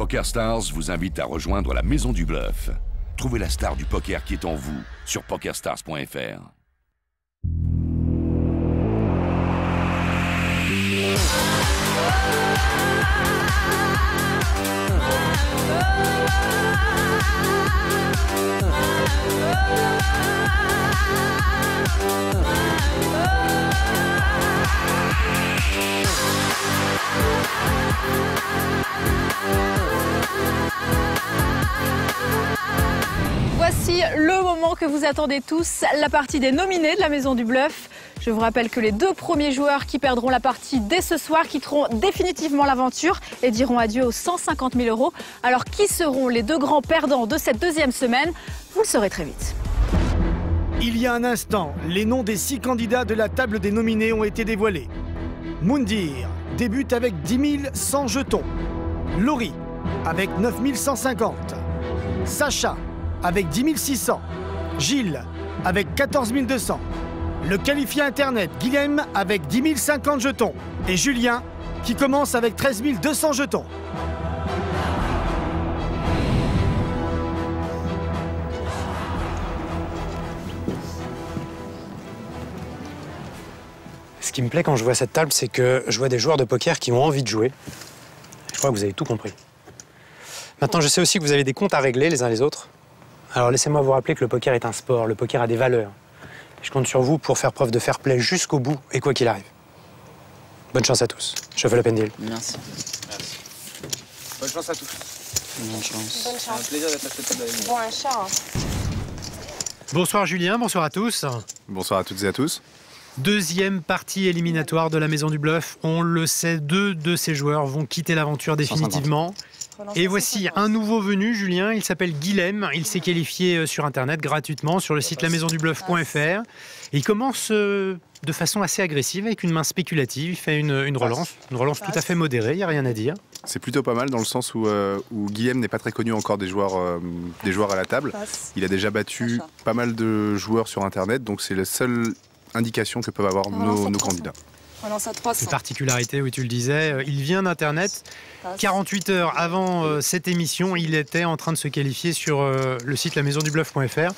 PokerStars vous invite à rejoindre la Maison du Bluff. Trouvez la star du poker qui est en vous sur PokerStars.fr. Voici le moment que vous attendez tous, la partie des nominés de la Maison du Bluff. Je vous rappelle que les 2 premiers joueurs qui perdront la partie dès ce soir quitteront définitivement l'aventure et diront adieu aux 150 000 €. Alors qui seront les 2 grands perdants de cette 2e semaine? Vous le saurez très vite. Il y a un instant, les noms des 6 candidats de la table des nominés ont été dévoilés. Moundir débute avec 10 100 jetons. Laurie avec 9 150. Sacha avec 10 600. Gilles avec 14 200. Le qualifié Internet Guilhem avec 10 050 jetons. Et Julien qui commence avec 13 200 jetons. Ce qui me plaît quand je vois cette table, c'est que je vois des joueurs de poker qui ont envie de jouer. Je crois que vous avez tout compris. Maintenant, je sais aussi que vous avez des comptes à régler les uns les autres. Alors laissez-moi vous rappeler que le poker est un sport, le poker a des valeurs. Je compte sur vous pour faire preuve de fair play jusqu'au bout et quoi qu'il arrive. Bonne chance à tous. Je fais l'open deal. Merci. Merci. Bonne chance à tous. Bonne chance. Bonne C'est un chance. plaisir d'être à cette table avec vous. Bon, un chat. Hein. Bonsoir Julien, bonsoir à tous. Bonsoir à toutes et à tous. 2e partie éliminatoire de la Maison du Bluff. On le sait, 2 de ces joueurs vont quitter l'aventure définitivement. Et voici un nouveau venu, Julien, il s'appelle Guilhem, il s'est qualifié sur Internet gratuitement sur le site lamaisondubluff.fr. Et il commence de façon assez agressive avec une main spéculative, il fait une relance tout à fait modérée, il n'y a rien à dire. C'est plutôt pas mal dans le sens où Guilhem n'est pas très connu encore des joueurs à la table. Il a déjà battu pas mal de joueurs sur Internet, donc c'est la seule indication que peuvent avoir nos candidats. On lance à 300. Une particularité, oui, tu le disais, il vient d'Internet. 48 heures avant cette émission, il était en train de se qualifier sur le site lamaisondubluff.fr.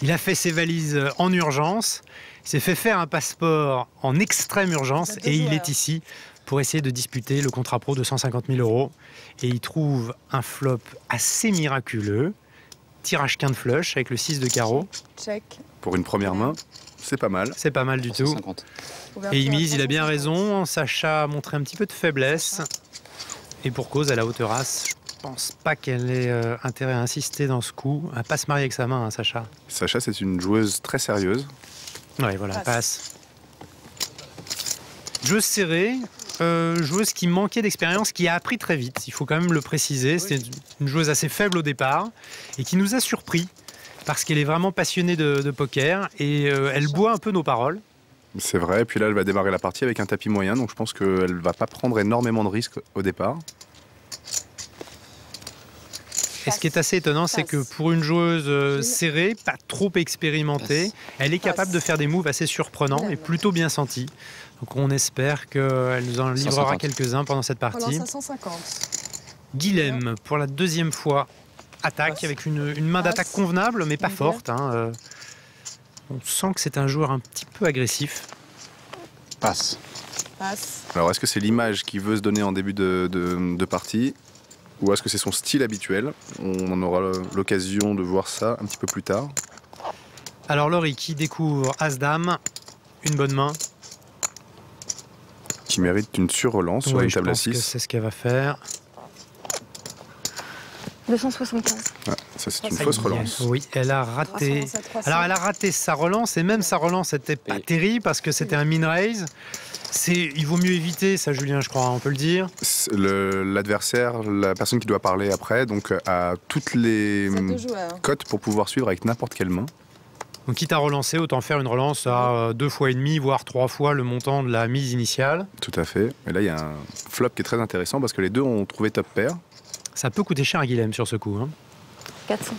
Il a fait ses valises en urgence, il s'est fait faire un passeport en extrême urgence et il est ici pour essayer de disputer le contrat pro de 150 000 €. Et il trouve un flop assez miraculeux. Tirage quinte flush avec le 6 de carreau. Check. Pour une première main, c'est pas mal. C'est pas mal du tout. 150. Et il mise, il a bien raison. Sacha a montré un petit peu de faiblesse. Et pour cause, à la haute race, je pense pas qu'elle ait intérêt à insister dans ce coup. Elle va pas se marier avec sa main, hein, Sacha. Sacha, c'est une joueuse très sérieuse. Oui, voilà, passe. Joueuse serrée, joueuse qui manquait d'expérience, qui a appris très vite, il faut quand même le préciser. C'était une joueuse assez faible au départ et qui nous a surpris parce qu'elle est vraiment passionnée de poker et elle boit un peu nos paroles. C'est vrai, et puis là, elle va démarrer la partie avec un tapis moyen, donc je pense qu'elle ne va pas prendre énormément de risques au départ. Et ce qui est assez étonnant, c'est que pour une joueuse serrée, pas trop expérimentée, elle est capable de faire des moves assez surprenants et plutôt bien sentis. Donc on espère qu'elle nous en livrera quelques-uns pendant cette On partie. lance à 150. Guilhem, pour la 2e fois, attaque avec une main d'attaque convenable, mais pas forte. Hein. On sent que c'est un joueur un petit peu agressif. Passe. Passe. Alors, est-ce que c'est l'image qu'il veut se donner en début de partie ou est-ce que c'est son style habituel? On en aura l'occasion de voir ça un petit peu plus tard. Alors Laurie qui découvre As-Dame, une bonne main. Qui mérite une sur-relance sur une table à 6. C'est ce qu'elle va faire. 275. Ah, ça, c'est une fausse relance. Oui, elle a raté. 300. Alors elle a raté sa relance et même sa relance n'était pas terrible parce que c'était un min-raise. Il vaut mieux éviter ça, Julien, je crois, on peut le dire. L'adversaire, la personne qui doit parler après, donc a toutes les cotes pour pouvoir suivre avec n'importe quelle main. Donc quitte à relancer, autant faire une relance à 2 fois et demi, voire 3 fois le montant de la mise initiale. Tout à fait. Et là, il y a un flop qui est très intéressant parce que les deux ont trouvé top pair. Ça peut coûter cher à Guilhem sur ce coup. Hein. 400.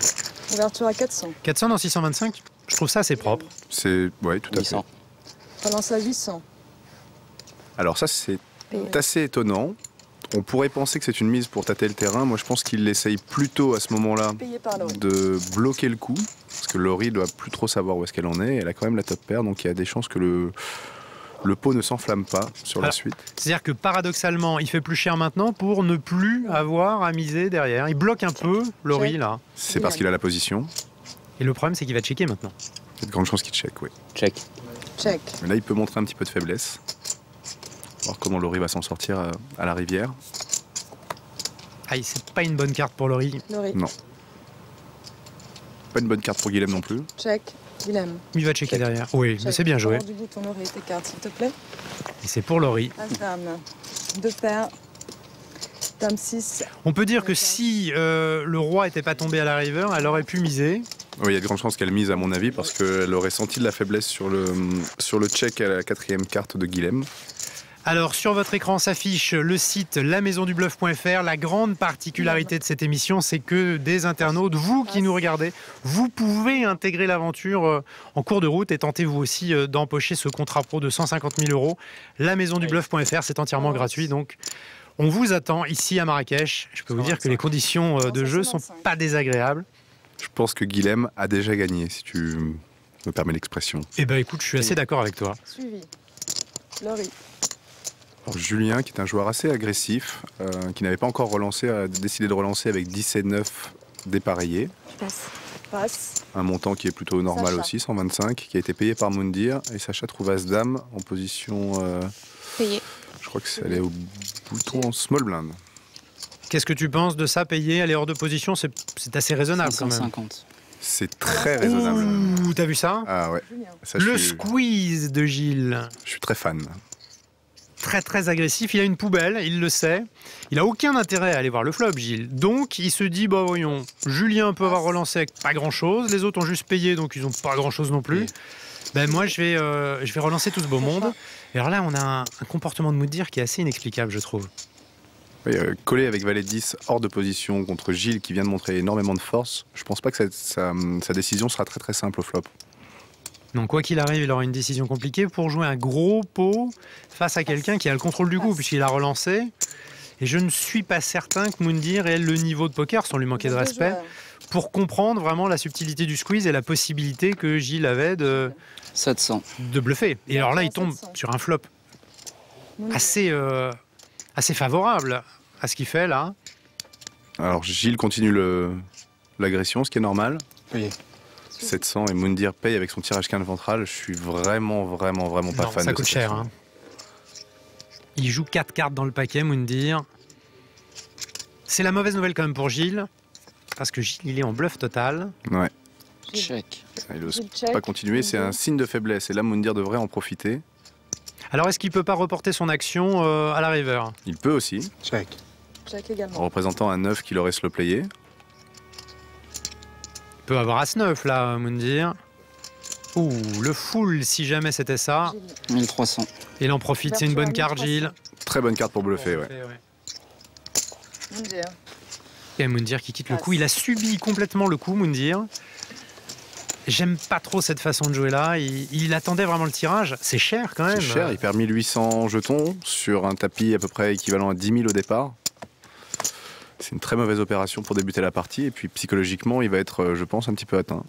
Ouverture à 400. 400 dans 625, je trouve ça assez propre. Oui, tout à 800. fait. On lance à 800. Alors ça, c'est assez étonnant. On pourrait penser que c'est une mise pour tâter le terrain. Moi, je pense qu'il essaye plutôt à ce moment-là de bloquer le coup. Parce que Laurie doit plus trop savoir où est-ce qu'elle en est. Elle a quand même la top paire, donc il y a des chances que le pot ne s'enflamme pas sur la suite. C'est-à-dire que paradoxalement, il fait plus cher maintenant pour ne plus avoir à miser derrière. Il bloque un peu, Laurie, là. C'est parce qu'il a la position. Et le problème, c'est qu'il va checker maintenant. Il y a de grandes chances qu'il check, oui. Check. Check. Mais là, il peut montrer un petit peu de faiblesse. Voir comment Laurie va s'en sortir à la rivière. Aïe, c'est pas une bonne carte pour Laurie. Laurie. Non. Pas une bonne carte pour Guilhem non plus. Check. Guilhem. Il va checker Check. derrière. Oui, mais c'est bien joué. Du bouton Laurie, tes cartes, s'il te plaît. Et c'est pour Laurie. As-dame. 2 paires. Dame 6. On peut dire que si le roi n'était pas tombé à la river, elle aurait pu miser. Oui, il y a de grandes chances qu'elle mise, à mon avis, parce qu'elle aurait senti de la faiblesse sur le check à la 4e carte de Guilhem. Alors, sur votre écran s'affiche le site lamaisondubluff.fr. La grande particularité de cette émission, c'est que des internautes, vous qui nous regardez, vous pouvez intégrer l'aventure en cours de route et tenter vous aussi d'empocher ce contrat pro de 150 000 €. Lamaisondubluff.fr, c'est entièrement gratuit, donc on vous attend ici à Marrakech. Je peux vous dire que les conditions de jeu sont pas désagréables. Je pense que Guilhem a déjà gagné, si tu me permets l'expression. Eh ben écoute, je suis assez d'accord avec toi. Suivi. Laurie. Alors, Julien, qui est un joueur assez agressif, qui n'avait pas encore relancé, a décidé de relancer avec 10 et 9 dépareillés. Je passe. Passe. Un montant qui est plutôt normal Sacha. aussi, 125, qui a été payé par Moundir. Et Sacha trouve As-Dame en position... Payé. Je crois que c'est allé au bouton en small blind. Qu'est-ce que tu penses de ça, payer, elle est hors de position? C'est assez raisonnable quand même. 550. C'est très raisonnable. Ouh, t'as vu ça? Ah ouais. Julien. Ça, Le je suis squeeze de Gilles. très fan. Très très agressif, il a une poubelle, il le sait. Il a aucun intérêt à aller voir le flop, Gilles. Donc il se dit, bah voyons, Julien peut avoir relancé avec pas grand chose, les autres ont juste payé, donc ils ont pas grand chose non plus. Ben moi je vais relancer tout ce beau monde. Et alors là on a un comportement de Moundir qui est assez inexplicable, je trouve. Oui, collé avec valet 10 hors de position contre Gilles qui vient de montrer énormément de force, je pense pas que sa décision sera très très simple au flop. Donc quoi qu'il arrive, il aura une décision compliquée pour jouer un gros pot face à quelqu'un qui a le contrôle du coup, puisqu'il a relancé. Et je ne suis pas certain que Moundir ait le niveau de poker, sans lui manquer de respect, pour comprendre vraiment la subtilité du squeeze et la possibilité que Gilles avait de 700. bluffer. Et alors là, il tombe sur un flop assez favorable à ce qu'il fait là. Alors Gilles continue l'agression, ce qui est normal. Oui. 700 et Moundir paye avec son tirage quinte ventral. Je suis vraiment pas Non, fan ça de coûte cette cher. action. Hein. Il joue 4 cartes dans le paquet, Moundir. C'est la mauvaise nouvelle quand même pour Gilles, parce que Gilles, il est en bluff total. Ouais, Check. il n'ose Check. pas continuer, c'est un signe de faiblesse. Et là, Moundir devrait en profiter. Alors, est-ce qu'il peut pas reporter son action à la river? Il peut aussi, Check. Check en également. représentant un 9 qu'il aurait slow playé. Il peut avoir As-9 là, Moundir. Ouh, le full si jamais c'était ça. 1300. Et il en profite, c'est une bonne carte, Gilles. Très bonne carte pour bluffer, ouais. Moundir. Et Moundir qui quitte le coup. Il a subi complètement le coup, Moundir. J'aime pas trop cette façon de jouer là. Il attendait vraiment le tirage. C'est cher quand même. C'est cher, il perd 1800 jetons sur un tapis à peu près équivalent à 10 000 au départ. C'est une très mauvaise opération pour débuter la partie. Et puis psychologiquement, il va être, je pense, un petit peu atteint.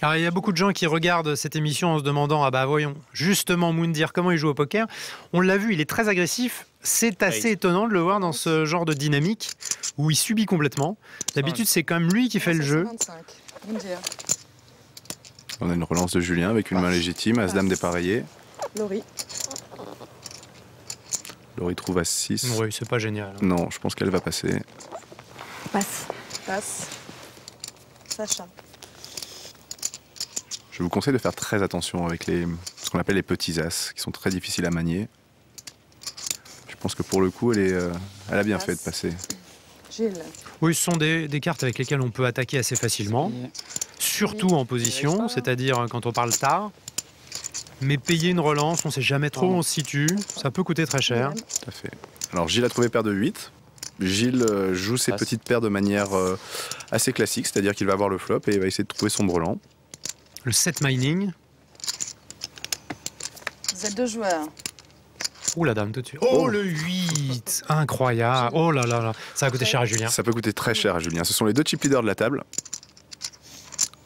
Alors, il y a beaucoup de gens qui regardent cette émission en se demandant, ah bah voyons, justement Moundir, comment il joue au poker? On l'a vu, il est très agressif. C'est assez étonnant de le voir dans ce genre de dynamique où il subit complètement. D'habitude, c'est quand même lui qui fait le jeu. 25. Moundir. On a une relance de Julien avec une main légitime, As-Dame dépareillé. Laurie. Laurie trouve à 6. Oui, c'est pas génial. Non, je pense qu'elle va passer. Passe. Passe. Sacha. Je vous conseille de faire très attention avec ce qu'on appelle les petits as, qui sont très difficiles à manier. Je pense que pour le coup, elle a bien fait de passer. Gilles. Oui, ce sont des cartes avec lesquelles on peut attaquer assez facilement, surtout en position, c'est-à-dire quand on parle tard. Mais payer une relance, on ne sait jamais trop où on se situe, ça peut coûter très cher. Tout à fait. Alors Gilles a trouvé paire de 8. Gilles joue ses petites paires de manière assez classique, c'est-à-dire qu'il va avoir le flop et il va essayer de trouver son brelan. Le set mining, Vous êtes 2 joueurs. Ouh, la dame tout de suite. Oh, le 8. Incroyable. Oh là là là. Ça va coûter cher à Julien. Ça peut coûter très cher à Julien. Ce sont les deux chip leaders de la table.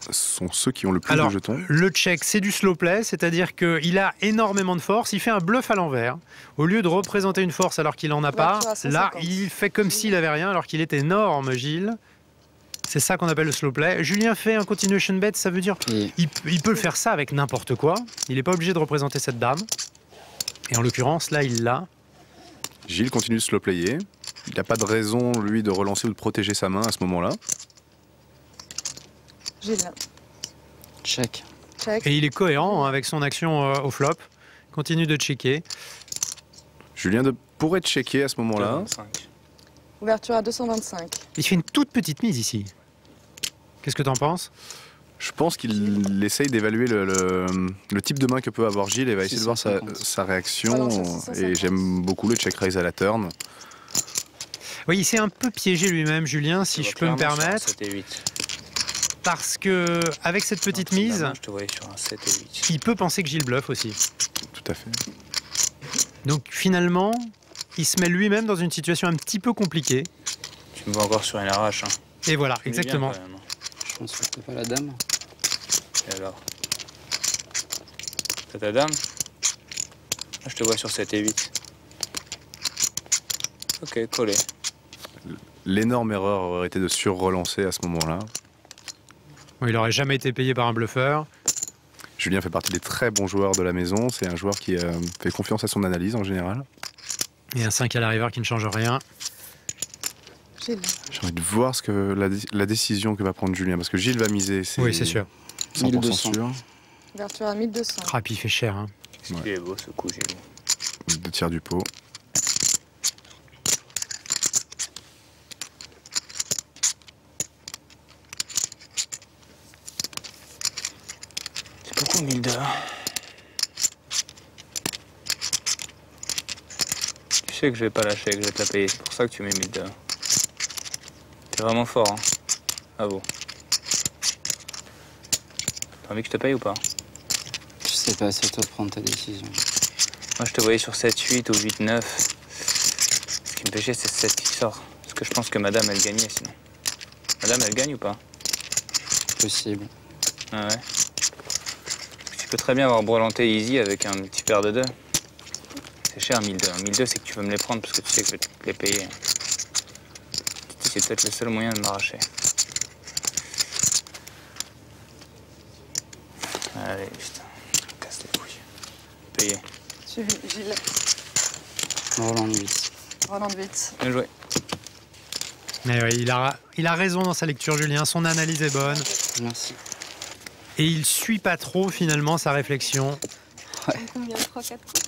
Ce sont ceux qui ont le plus de jetons. Le check, c'est du slow play, c'est-à-dire qu'il a énormément de force. Il fait un bluff à l'envers. Au lieu de représenter une force alors qu'il n'en a pas, là, il fait comme s'il n'avait rien alors qu'il est énorme, Gilles. C'est ça qu'on appelle le slow play. Julien fait un continuation bet, ça veut dire il peut faire ça avec n'importe quoi. Il n'est pas obligé de représenter cette dame. Et en l'occurrence, là, il l'a. Gilles continue de slow player. Il n'a pas de raison, lui, de relancer ou de protéger sa main à ce moment-là. Gilles. Check. Check. Et il est cohérent avec son action au flop. Il continue de checker. Julien pourrait checker à ce moment-là. Ouverture à 225. Il fait une toute petite mise ici. Qu'est-ce que tu en penses? Je pense qu'il essaye d'évaluer le type de main que peut avoir Gilles et va essayer de voir sa réaction. Et j'aime beaucoup le check raise à la turn. Oui, il s'est un peu piégé lui-même, Julien, si je peux me permettre. 7 et 8. Parce que avec cette petite mise, Je te voyais sur un 7 et 8. il peut penser que Gilles bluffe aussi. Tout à fait. Donc finalement, il se met lui-même dans une situation un petit peu compliquée. Tu me vois encore sur une arrache. Hein. Et voilà, Tu mets exactement. bien, quand même, hein. Je pense que t'as pas la dame. Et alors? T'as ta dame? Là, je te vois sur 7 et 8. Ok, collé. L'énorme erreur aurait été de sur-relancer à ce moment-là. Bon, il n'aurait jamais été payé par un bluffeur. Julien fait partie des très bons joueurs de la maison. C'est un joueur qui fait confiance à son analyse en général. Et un 5 à la river qui ne change rien. Gilles. J'ai envie de voir ce que la décision que va prendre Julien. Parce que Gilles va miser. Oui, c'est sûr. 100% 1200. sûr. Ouverture à 1200. Ah, puis il fait cher. Hein. Qu'est-ce qu'il est beau ce coup, Gilles. 2 tiers du pot. C'est beaucoup 1002. Tu sais que je vais pas lâcher, que je vais te la payer. C'est pour ça que tu mets 1002. T'es vraiment fort, hein. Bravo. T'as envie que je te paye ou pas? Je sais pas, c'est à toi de prendre ta décision. Moi, je te voyais sur 7-8 ou 8-9. Ce qui me fait chier, c'est 7 qui sort. Parce que je pense que madame, elle gagnait sinon. Madame, elle gagne ou pas? Possible. Ah ouais. Tu peux très bien avoir brelanté easy avec un petit paire de 2. C'est cher, 1002. 1002, c'est que tu veux me les prendre parce que tu sais que je vais te les payer. C'est peut-être le seul moyen de m'arracher. Allez, putain. Casse les couilles. Payé. Gilles. Roland 8. Roland 8. Bien joué. Mais oui, il a raison dans sa lecture, Julien. Son analyse est bonne. Merci. Et il suit pas trop, finalement, sa réflexion. Combien? 3, 4 coups.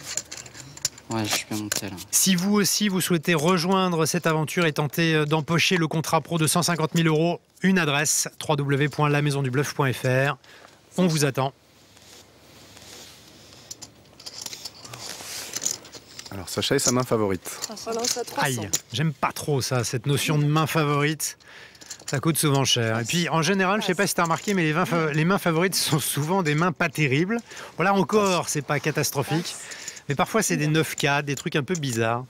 Ouais, je suis bien monté là. Si vous aussi, vous souhaitez rejoindre cette aventure et tenter d'empocher le contrat pro de 150 000 €, une adresse, www.lamaisondubluff.fr. On vous attend. Alors Sacha est sa main favorite. Relance à 300. Aïe, j'aime pas trop ça, cette notion de main favorite. Ça coûte souvent cher. Et puis, en général, je sais pas si tu as remarqué, mais les mains favorites sont souvent des mains pas terribles. Voilà, encore, c'est pas catastrophique. Mais parfois, c'est des 9-4, des trucs un peu bizarres.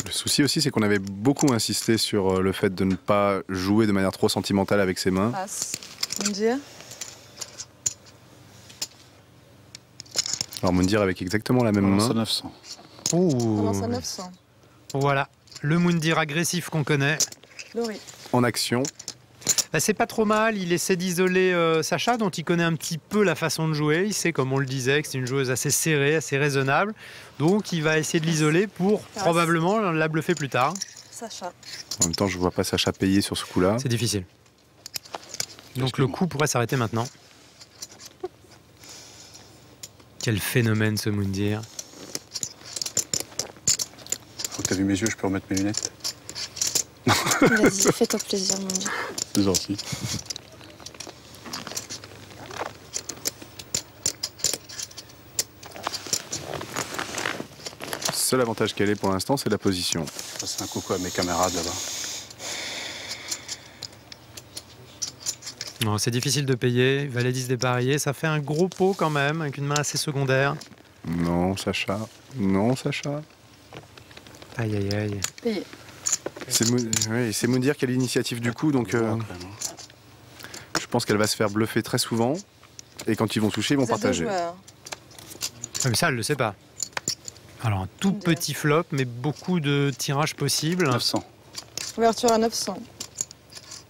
Le souci aussi, c'est qu'on avait beaucoup insisté sur le fait de ne pas jouer de manière trop sentimentale avec ses mains. Passe. Mundir. Alors Mundir avec exactement la même main. 900. Relance à 900. Voilà, le Mundir agressif qu'on connaît. Laurie. En action. Bah, c'est pas trop mal, il essaie d'isoler Sacha, dont il connaît un petit peu la façon de jouer. Il sait, comme on le disait, que c'est une joueuse assez serrée, assez raisonnable. Donc il va essayer de l'isoler pour probablement la bluffer plus tard. Sacha. En même temps, je vois pas Sacha payer sur ce coup-là. C'est difficile. Donc le coup pourrait s'arrêter maintenant. Quel phénomène ce Mundir. Faut que t'as vu mes yeux, je peux remettre mes lunettes. Vas-y, fais-toi plaisir, mon Dieu. C'est gentil. Seul avantage qu'elle ait pour l'instant, c'est la position. Je passe un coucou à mes camarades là-bas. Non, c'est difficile de payer. Valet 10 dépareillé, ça fait un gros pot quand même, avec une main assez secondaire. Non, Sacha. Non, Sacha. Aïe, aïe, aïe. Payé. C'est Moundir qui a l'initiative du coup, donc je pense qu'elle va se faire bluffer très souvent. Et quand ils vont toucher, ils vont Vous êtes deux partager. joueurs. Ah, mais ça, elle le sait pas. Alors, un tout petit flop, mais beaucoup de tirages possibles. 900. Ouverture à 900.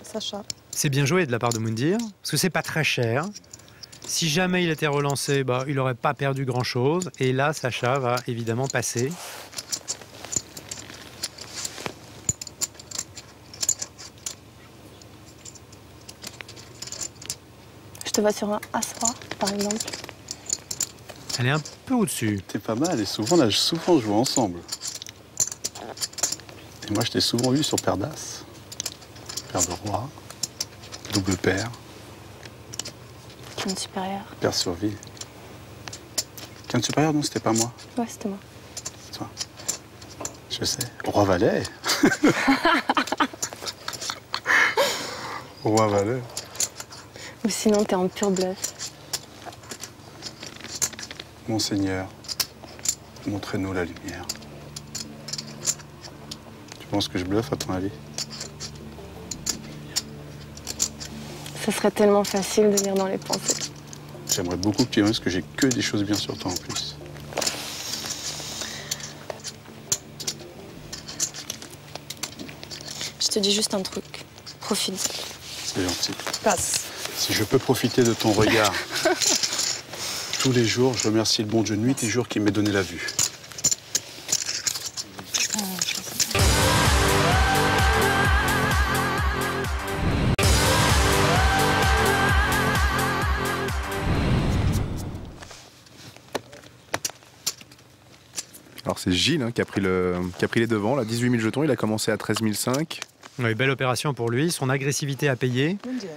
Sacha. C'est bien joué de la part de Moundir, parce que c'est pas très cher. Si jamais il était relancé, bah, il n'aurait pas perdu grand-chose. Et là, Sacha va évidemment passer. Je te vois sur un As-Roi, par exemple. Elle est un peu au-dessus. T'es pas mal et souvent, là, souvent joué ensemble. Et moi, je t'ai souvent vu sur paire d'As. Paire de roi, double paire, Quinte supérieure. paire sur vie. Quinte supérieure, non, c'était pas moi. Ouais, c'était moi. C'est toi. Je sais. Roi valet. Roi valet. Ou sinon, t'es en pur bluff. Monseigneur, montrez-nous la lumière. Tu penses que je bluffe à ton avis? Ce serait tellement facile de lire dans les pensées. J'aimerais beaucoup que tu aimes parce que j'ai que des choses bien sur toi en plus. Je te dis juste un truc. Profite. C'est gentil. Passe. Si je peux profiter de ton regard tous les jours, je remercie le bon Dieu nuit et jour qui m'ait donné la vue. Alors c'est Gilles qui a pris les devants, là, 18 000 jetons, il a commencé à 13 500. Oui, belle opération pour lui. Son agressivité a payé. Moundir.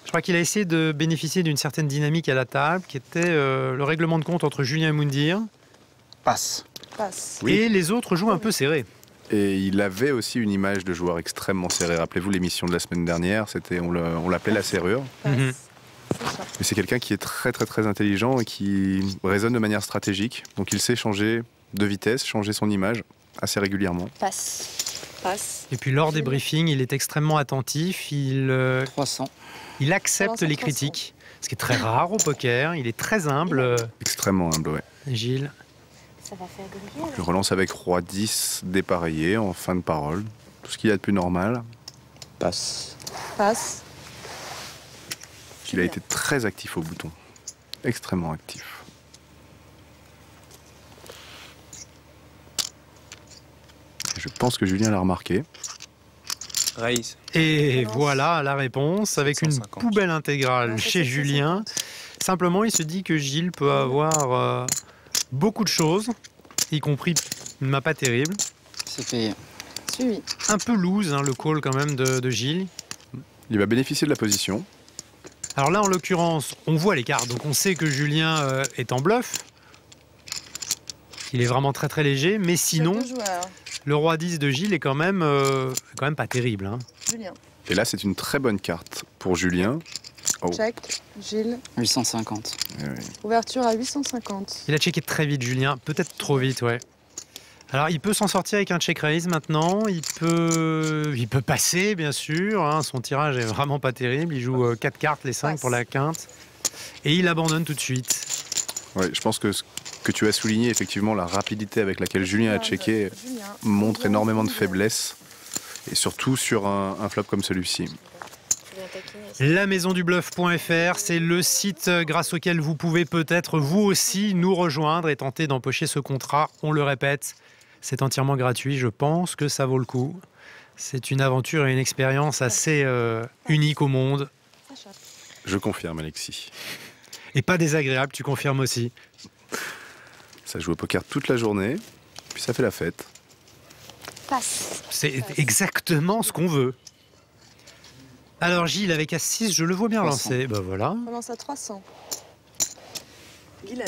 Je crois qu'il a essayé de bénéficier d'une certaine dynamique à la table, qui était le règlement de compte entre Julien et Moundir. Passe. Passe. Oui. Et les autres jouent un peu serré. Et il avait aussi une image de joueur extrêmement serré. Rappelez-vous l'émission de la semaine dernière, on l'appelait la serrure. Passe. Mhm. Sacha. Mais c'est quelqu'un qui est très très très intelligent et qui raisonne de manière stratégique. Donc il sait changer de vitesse, changer son image assez régulièrement. Passe. Passe. Et puis lors des briefings, il est extrêmement attentif. Il 300. accepte Comment ça, les 300? critiques, ce qui est très rare au poker. Il est très humble, Extrêmement humble, ouais. Gilles. Ça va faire griller. Je relance avec roi 10 dépareillé en fin de parole. Tout ce qu'il y a de plus normal. Passe. Passe. Il a été très actif au bouton. Extrêmement actif. Et je pense que Julien l'a remarqué. Raise. Et Balance. voilà la réponse avec une 750. poubelle intégrale Non, chez 750. Julien. Simplement, il se dit que Gilles peut avoir beaucoup de choses, y compris une main pas terrible. C'est payé. Suivi. Un peu loose, le call quand même de Gilles. Il va bénéficier de la position. Alors là, en l'occurrence, on voit les cartes, donc on sait que Julien est en bluff. Il est vraiment très très léger, mais sinon, Deux joueurs. le roi 10 de Gilles est quand même pas terrible. Julien. Et là, c'est une très bonne carte pour Julien. Oh. Check. Gilles. 850. Eh oui. Ouverture à 850. Il a checké très vite, Julien, peut-être trop vite, ouais. Alors, il peut s'en sortir avec un check raise maintenant. Il peut passer, bien sûr. Son tirage est vraiment pas terrible. Il joue 4 cartes, les 5 pour la quinte. Et il abandonne tout de suite. Ouais, je pense que ce que tu as souligné, effectivement, la rapidité avec laquelle Julien a checké Julien. montre énormément de faiblesse. Et surtout sur un flop comme celui-ci. Lamaisondubluff.fr, c'est le site grâce auquel vous pouvez peut-être vous aussi nous rejoindre et tenter d'empocher ce contrat. On le répète, c'est entièrement gratuit. Je pense que ça vaut le coup. C'est une aventure et une expérience assez unique au monde. Sacha. Je confirme, Alexis. Et pas désagréable, tu confirmes aussi. Ça joue au poker toute la journée, puis ça fait la fête. Passe. C'est exactement ce qu'on veut. Alors Gilles, avec As-6, je le vois bien 300. lancer. Ben voilà. Commence à 300. Guylaine.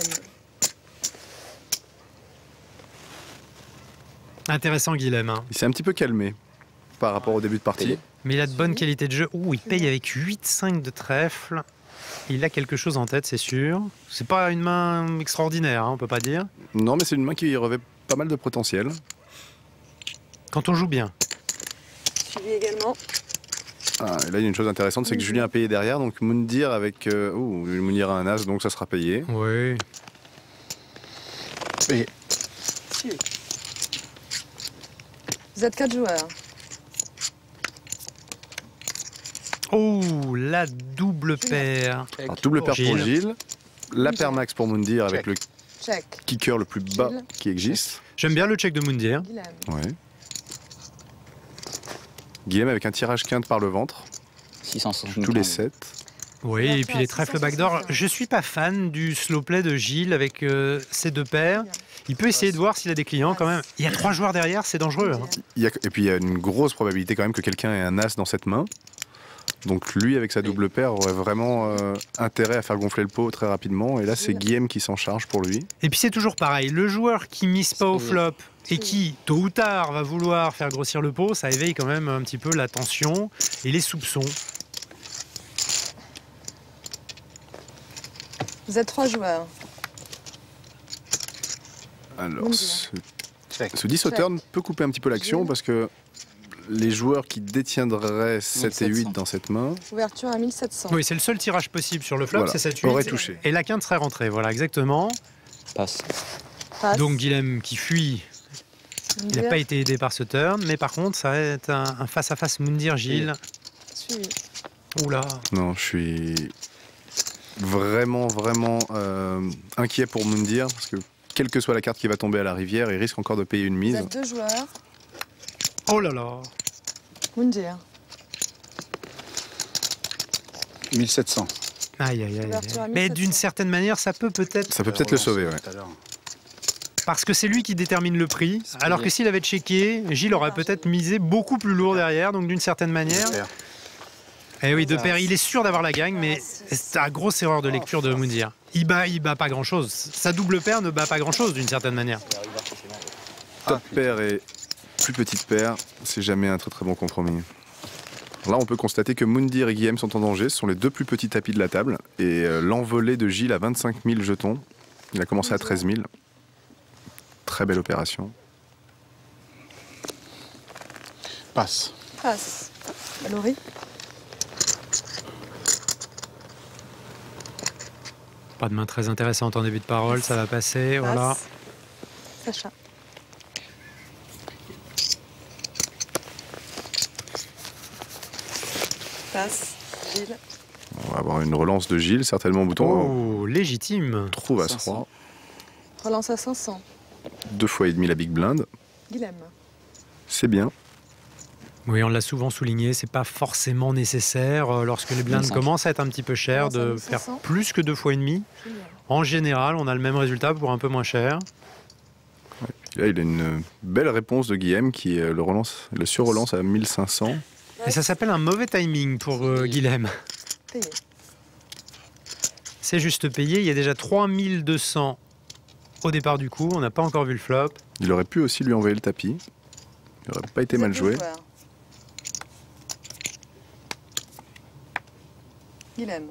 Intéressant Guilhem. Il s'est un petit peu calmé par rapport au début de partie. Payé. Mais il a de bonnes qualités de jeu. Ouh, il paye avec 8-5 de trèfle. Il a quelque chose en tête, c'est sûr. C'est pas une main extraordinaire, hein, on peut pas dire. Non, mais c'est une main qui revêt pas mal de potentiel. Quand on joue bien. Suivi également. Ah, et là, il y a une chose intéressante, c'est que Julien a payé derrière, donc Moundir avec... Moundir a un as, donc ça sera payé. Oui. Et Suivi. Vous êtes 4 joueurs. Oh, la double paire. Alors, double paire pour Gilles. Gilles, la paire max pour Moundir avec le Check. kicker le plus bas Gilles. qui existe. J'aime bien le check de Moundir. Guilhem. Ouais. Guillaume avec un tirage quinte par le ventre, 675. tous les 7. Oui, et puis les trèfles backdoor. Je suis pas fan du slow play de Gilles avec ces deux paires. Il peut essayer de voir s'il a des clients quand même. Il y a 3 joueurs derrière, c'est dangereux. Hein. Et puis il y a une grosse probabilité quand même que quelqu'un ait un as dans cette main. Donc lui, avec sa double paire, aurait vraiment intérêt à faire gonfler le pot très rapidement. Et là, c'est Guillaume qui s'en charge pour lui. Et puis c'est toujours pareil, le joueur qui mise pas au flop et qui, tôt ou tard, va vouloir faire grossir le pot, ça éveille quand même un petit peu la tension et les soupçons. Vous êtes 3 joueurs. Alors, Moundir. ce 10 turn peut couper un petit peu l'action Gilles. parce que les joueurs qui détiendraient 7 et 8 1700. dans cette main Ouverture à 1700. Oui, c'est le seul tirage possible sur le flop, Voilà, c'est 7-8. aurait touché. Et la quinte serait rentrée, voilà, exactement. Passe. Passe. Donc Guilhem qui fuit, il n'a Moundir. pas été aidé par ce turn, mais par contre, ça va être un face-à-face Moundir-Gilles. Suivi. Oula. Non, je suis vraiment inquiet pour Moundir parce que quelle que soit la carte qui va tomber à la rivière, il risque encore de payer une Vous mise. êtes 2 joueurs. Oh là là. Moundir. 1700. Aïe, aïe, aïe. Ouverture à Mais 1700. d'une certaine manière, ça peut peut-être... Ça peut peut-être le sauver, ouais. Tout à l'heure. Parce que c'est lui qui détermine le prix, alors que s'il avait checké, Gilles aurait peut-être misé beaucoup plus lourd derrière, donc d'une certaine manière... Paire. Eh oui, de paire, il est sûr d'avoir la gagne, mais c'est une grosse erreur de lecture de Moundir. Il bat pas grand-chose. Sa double paire ne bat pas grand-chose d'une certaine manière. Top paire et plus petite paire, c'est jamais un très très bon compromis. Là, on peut constater que Moundir et Guillem sont en danger. Ce sont les 2 plus petits tapis de la table. Et l'envolée de Gilles à 25 000 jetons. Il a commencé à 13 000. Très belle opération. Passe. Passe. Laurie. Pas de main très intéressante en début de parole, ça va passer, voilà. Passe. Sacha. Passe. Gilles. On va avoir une relance de Gilles, certainement au bouton. Oh, légitime. On trouve à 500. 3. Relance à 500. 2 fois et demi la big blind. Guilhem. C'est bien. Oui, on l'a souvent souligné, c'est pas forcément nécessaire lorsque les blindes 1500. commencent à être un petit peu chères de 1500. faire plus que 2 fois et demi. Julien. En général, on a le même résultat pour un peu moins cher. Et là, il a une belle réponse de Guillem qui le surrelance à 1500. Et ça s'appelle un mauvais timing pour Guilhem. Payé. C'est juste payé, il y a déjà 3200 au départ du coup, on n'a pas encore vu le flop. Il aurait pu aussi lui envoyer le tapis. Il n'aurait pas été Vous mal êtes 2 joué. joueurs. Guilhem.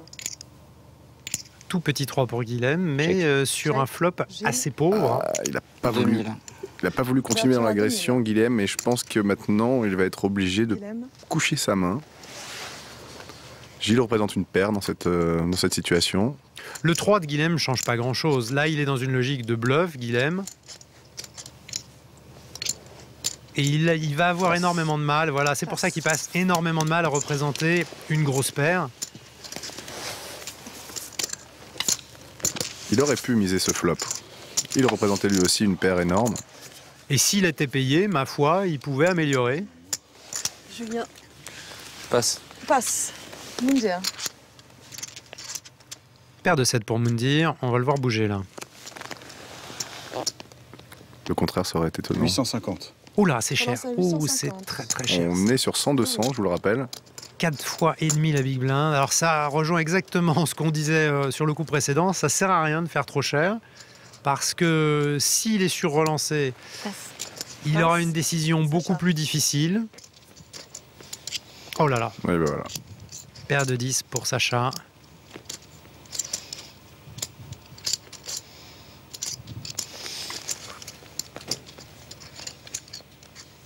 Tout petit 3 pour Guilhem, mais Check. sur Check. un flop Gilles. assez pauvre. Ah, il n'a pas voulu. 2000. Il n'a pas voulu continuer dans l'agression, Guilhem, et je pense que maintenant, il va être obligé de Guilhem. coucher sa main. Gilles représente une paire dans cette situation. Le 3 de Guilhem ne change pas grand-chose. Là, il est dans une logique de bluff, Guilhem. Et il va avoir énormément de mal. Voilà, c'est pour ça qu'il passe énormément de mal à représenter une grosse paire. Il aurait pu miser ce flop. Il représentait lui aussi une paire énorme. Et s'il était payé, ma foi, il pouvait améliorer. Julien. Passe. Passe. Moundir. Paire de 7 pour Moundir. On va le voir bouger là. Le contraire, ça aurait été étonnant. 850. Oula, c'est cher. Relance à Oh, 850. c'est très très cher. On est sur 100-200, je vous le rappelle. 4 fois et demi la big blind. Alors ça rejoint exactement ce qu'on disait sur le coup précédent. Ça sert à rien de faire trop cher. Parce que s'il est surrelancé, il aura une décision beaucoup plus difficile. Oh là là. Oui, ben voilà. Paire de 10 pour Sacha.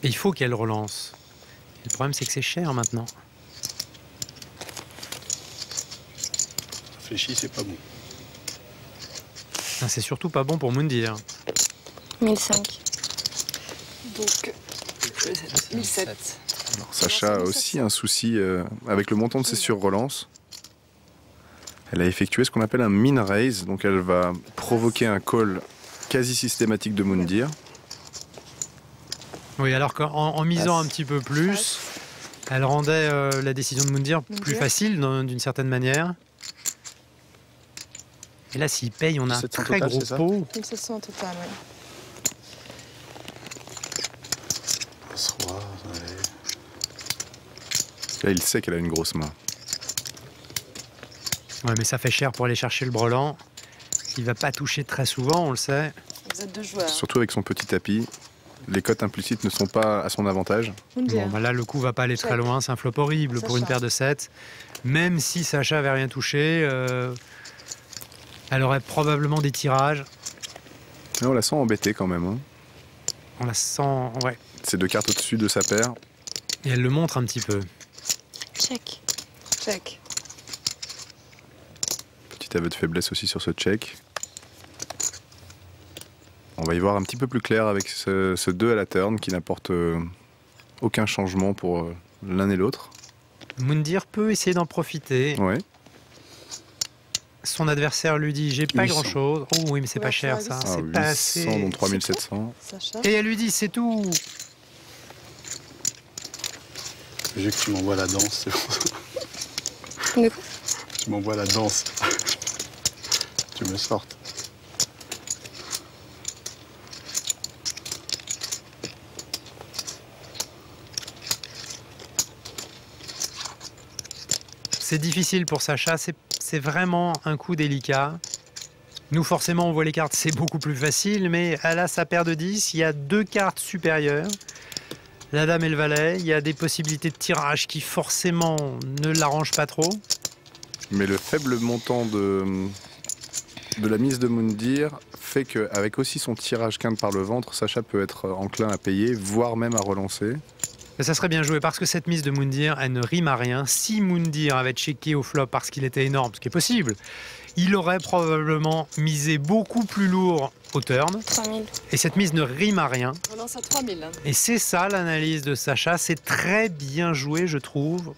Et il faut qu'elle relance. Et le problème, c'est que c'est cher maintenant. Réfléchis, c'est pas bon. Ah, c'est surtout pas bon pour Moundir. 1005. Donc, 1007. Alors, Sacha a aussi un souci avec le montant de ses surrelances. Elle a effectué ce qu'on appelle un min raise, donc elle va provoquer un call quasi systématique de Moundir. Oui, alors qu'en misant un petit peu plus, elle rendait la décision de Moundir plus facile d'une certaine manière. Et là, s'il paye, on a un très total, gros pot. 1700 au total, oui. Là, il sait qu'elle a une grosse main. Ouais, mais ça fait cher pour aller chercher le brelan. Il va pas toucher très souvent, on le sait. Vous êtes deux joueurs. Surtout avec son petit tapis. Les cotes implicites ne sont pas à son avantage. Bon, bah là, le coup va pas aller très loin. C'est un flop horrible pour une paire de 7. Même si Sacha avait rien touché, elle aurait probablement des tirages. Là, on la sent embêtée quand même. Hein. On la sent, ouais. C'est 2 cartes au-dessus de sa paire. Et elle le montre un petit peu. Check. Check. Petit aveu de faiblesse aussi sur ce check. On va y voir un petit peu plus clair avec ce 2 à la turn qui n'apporte aucun changement pour l'un et l'autre. Moundir peut essayer d'en profiter. Ouais. Son adversaire lui dit j'ai pas 800. grand chose. Oh oui, mais c'est pas cher ça. Ah, C'est 800 pas assez. dont 3700. Sacha. Et elle lui dit c'est tout. Je veux que tu m'envoies la danse, c'est bon. De quoi? Tu m'envoies la danse. Tu me sortes. C'est difficile pour Sacha, c'est vraiment un coup délicat. Nous, forcément, on voit les cartes, c'est beaucoup plus facile, mais elle a sa paire de 10, il y a 2 cartes supérieures, la dame et le valet, il y a des possibilités de tirage qui, forcément, ne l'arrangent pas trop. Mais le faible montant de la mise de Moundir fait qu'avec aussi son tirage quinte par le ventre, Sacha peut être enclin à payer, voire même à relancer. Et ça serait bien joué parce que cette mise de Moundir, elle ne rime à rien. Si Moundir avait checké au flop parce qu'il était énorme, ce qui est possible, il aurait probablement misé beaucoup plus lourd au turn. 3000. Et cette mise ne rime à rien. On lance à 3000. Hein. Et c'est ça l'analyse de Sacha. C'est très bien joué, je trouve.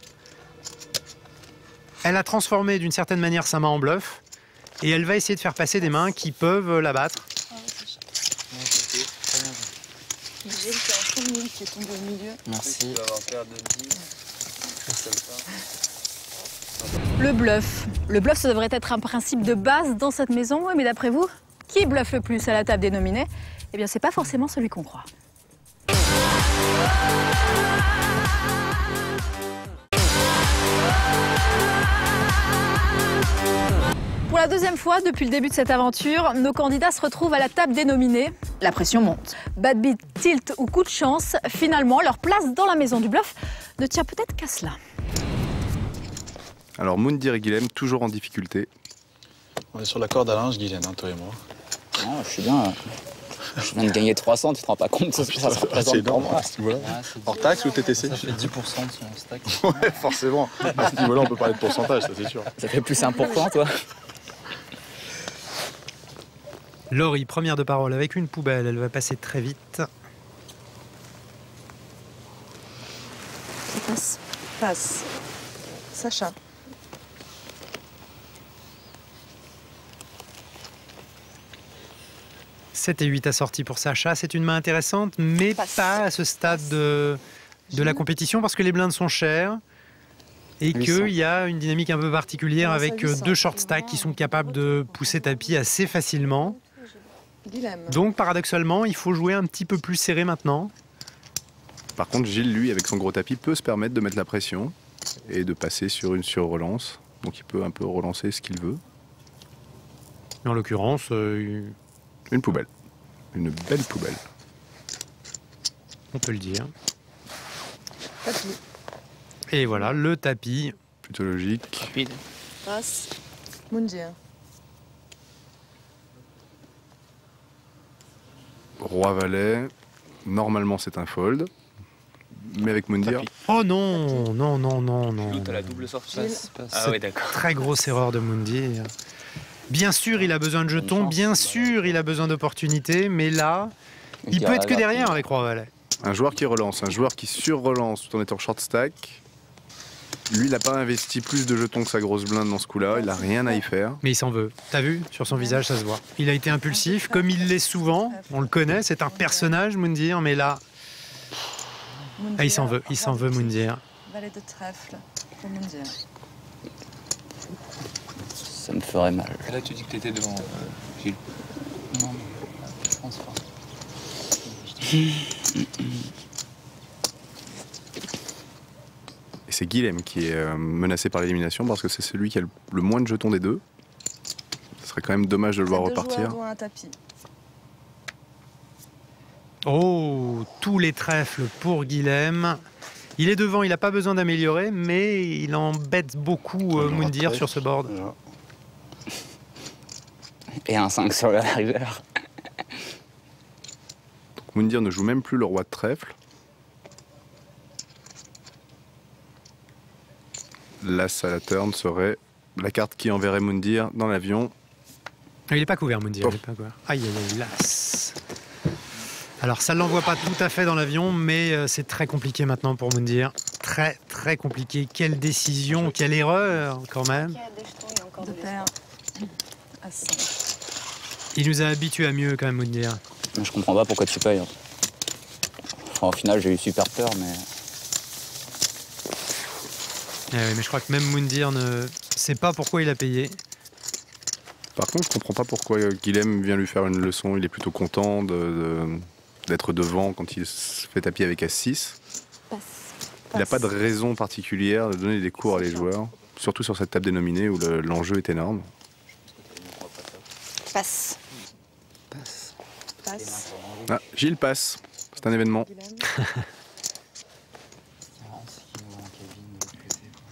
Elle a transformé d'une certaine manière sa main en bluff. Et elle va essayer de faire passer des mains qui peuvent la battre. Gilles, c'est un 3000 qui est tombé au milieu. Merci. Le bluff. Le bluff, ça devrait être un principe de base dans cette maison. Oui, mais d'après vous, qui bluffe le plus à la table des nominés? Eh bien, c'est pas forcément celui qu'on croit. Pour la deuxième fois depuis le début de cette aventure, nos candidats se retrouvent à la table des nominés. La pression monte. Bad beat, tilt ou coup de chance, finalement, leur place dans la maison du bluff ne tient peut-être qu'à cela. Alors Moundir et Guilhem, toujours en difficulté. On est sur la corde à linge, Guylaine, hein, toi et moi. Non, je suis bien. Je viens de gagner 300, tu te rends pas compte ça se représente pour moi. À ce niveau-là. Hors taxe ou TTC? Ça fait 10% de son stack. Ouais, forcément. À ce niveau-là, on peut parler de pourcentage, ça c'est sûr. Ça fait plus 1%, toi. Laurie, première de parole avec une poubelle. Elle va passer très vite. Ça passe. Passe. Sacha. « 7 et 8 assortis pour Sacha. C'est une main intéressante, mais pas à ce stade de la compétition parce que les blindes sont chères et 800. qu'il y a une dynamique un peu particulière Ouais, avec ça, 800. 2 short stacks qui sont capables de pousser tapis assez facilement. Guilhem. Donc, paradoxalement, il faut jouer un petit peu plus serré maintenant. Par contre, Gilles, lui, avec son gros tapis, peut se permettre de mettre la pression et de passer sur une surrelance. Donc il peut un peu relancer ce qu'il veut. En l'occurrence, une poubelle. Une belle poubelle. On peut le dire. Tapis. Et voilà, le tapis. Plutôt logique. Rapide. Passe. Moundir. Roi-valet. Normalement, c'est un fold. mais avec Moundir. Oh non, non, non, non, non. L'autre à la double sortie. Ah oui, d'accord. Très grosse erreur de Moundir. Bien sûr, il a besoin de jetons, bien sûr, il a besoin d'opportunités, mais là, il peut être que derrière avec Roi-Valet. Un joueur qui relance, un joueur qui sur-relance tout en étant short stack. Lui, il n'a pas investi plus de jetons que sa grosse blinde dans ce coup-là, il n'a rien à y faire. Mais il s'en veut. T'as vu? Sur son visage, ça se voit. Il a été impulsif, comme il l'est souvent. On le connaît, c'est un personnage, Moundir, mais là... Ah, il s'en veut, Moundir. Valet de trèfle pour Moundir. Ça me ferait mal. Et là, tu dis que t'étais devant, Gilles. Non, je pense pas. Et c'est Guilhem qui est menacé par l'élimination parce que c'est celui qui a le moins de jetons des deux. Ce serait quand même dommage de le voir repartir. Un tapis. Oh, tous les trèfles pour Guilhem. Il est devant, il n'a pas besoin d'améliorer, mais il embête beaucoup Moundir sur ce board. Et un 5 sur la river. Moundir ne joue même plus le roi de trèfle. L'as à la turn serait la carte qui enverrait Moundir dans l'avion. Il n'est pas couvert, Moundir. Oh. Il est pas couvert. Aïe, aïe, aïe, l'as. Alors, ça ne l'envoie pas tout à fait dans l'avion, mais c'est très compliqué maintenant pour Moundir. Très, très compliqué. Quelle décision, quelle erreur, quand même. De paire à 5. Il nous a habitués à mieux, quand même, Moundir. Je comprends pas pourquoi tu payes. Enfin, au final, j'ai eu super peur, mais... Eh oui, mais je crois que même Moundir ne sait pas pourquoi il a payé. Par contre, je comprends pas pourquoi Guilhem vient lui faire une leçon. Il est plutôt content d'être devant quand il se fait tapis avec As-6. Il n'a pas de raison particulière de donner des cours à les joueurs, surtout sur cette table dénominée où l'enjeu est énorme. Passe. Passe. Ah, Gilles passe. C'est un événement.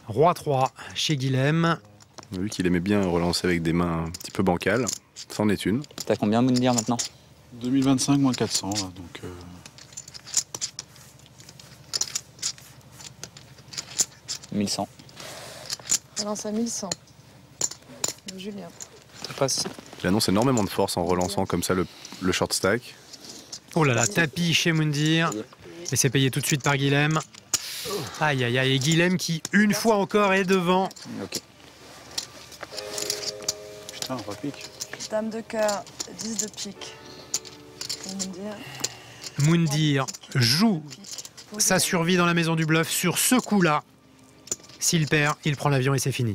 Roi 3 chez Guilhem. On a vu qu'il aimait bien relancer avec des mains un petit peu bancales. C'en est une. T'as combien Moundir maintenant? 2025 moins 400 là, donc. 1100. On lance à 1100. Julien. Ça passe. Il annonce énormément de force en relançant comme ça le short stack. Oh là là, tapis chez Moundir. Et c'est payé tout de suite par Guilhem. Aïe, aïe, aïe. Et Guilhem qui, une fois encore, est devant. Ok. Putain, repique. Dame de cœur, 10 de pique. Pour Moundir. Moundir joue sa survie dans la maison du bluff sur ce coup-là. S'il perd, il prend l'avion et c'est fini.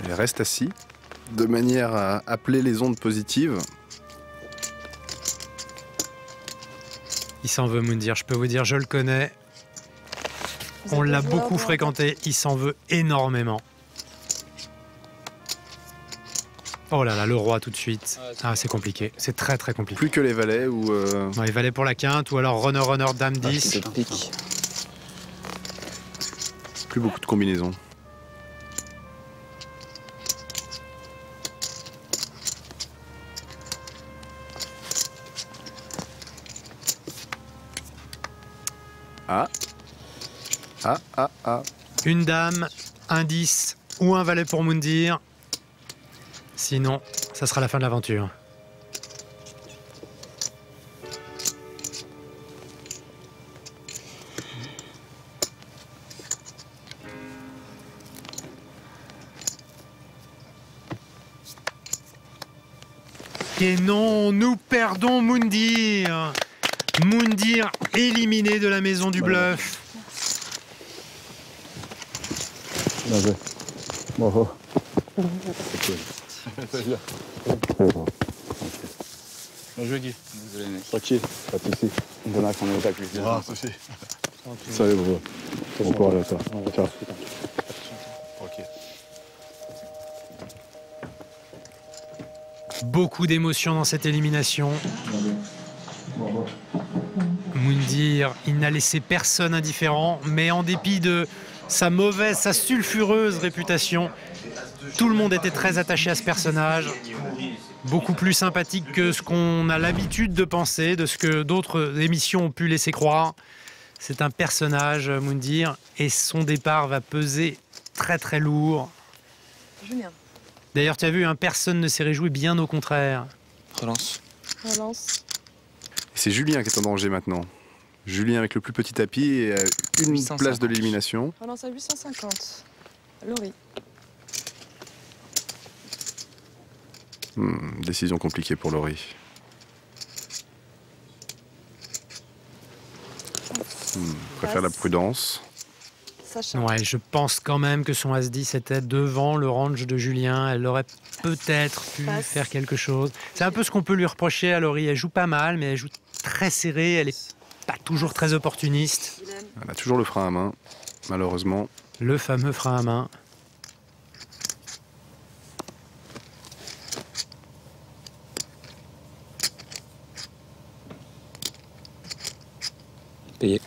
Il reste assis, de manière à appeler les ondes positives. Il s'en veut, Moundir, je peux vous dire, je le connais. On l'a beaucoup fréquenté, il s'en veut énormément. Oh là là, le roi tout de suite. Ah, c'est compliqué, c'est très très compliqué. Plus que les valets ou... Non, les valets pour la quinte ou alors runner, dame 10. Plus beaucoup de combinaisons. Ah. Une dame, un 10 ou un valet pour Moundir. Sinon, ça sera la fin de l'aventure. Et non, nous perdons Moundir. Moundir éliminé de la maison du bluff. Bien joué. Bravo. Bien joué, Guy. Désolé, mec. Tranquille, pas de soucis. Dommage qu'on est pas plus. Ah, souci. Salut, bravo. Bon courage à toi. Ciao. Ok. Beaucoup d'émotions dans cette élimination. Moundir, il n'a laissé personne indifférent, mais en dépit de sa sulfureuse réputation, tout le monde était très attaché à ce personnage. beaucoup plus sympathique que ce qu'on a l'habitude de penser, de ce que d'autres émissions ont pu laisser croire. C'est un personnage, Moundir, et son départ va peser très très lourd. Julien. D'ailleurs, tu as vu, personne ne s'est réjoui, bien au contraire. Relance. Relance. C'est Julien qui est en danger maintenant. Julien avec le plus petit tapis et une 850. place de l'élimination. Relance à 850. Laurie. Décision compliquée pour Laurie. Préfère la prudence. Sacha. Ouais, je pense quand même que son As-10 était devant le range de Julien. Elle aurait peut-être pu faire quelque chose. C'est un peu ce qu'on peut lui reprocher à Laurie. Elle joue pas mal, mais elle joue très serrée. Elle est pas toujours très opportuniste. Elle a toujours le frein à main, malheureusement. Le fameux frein à main. Payé.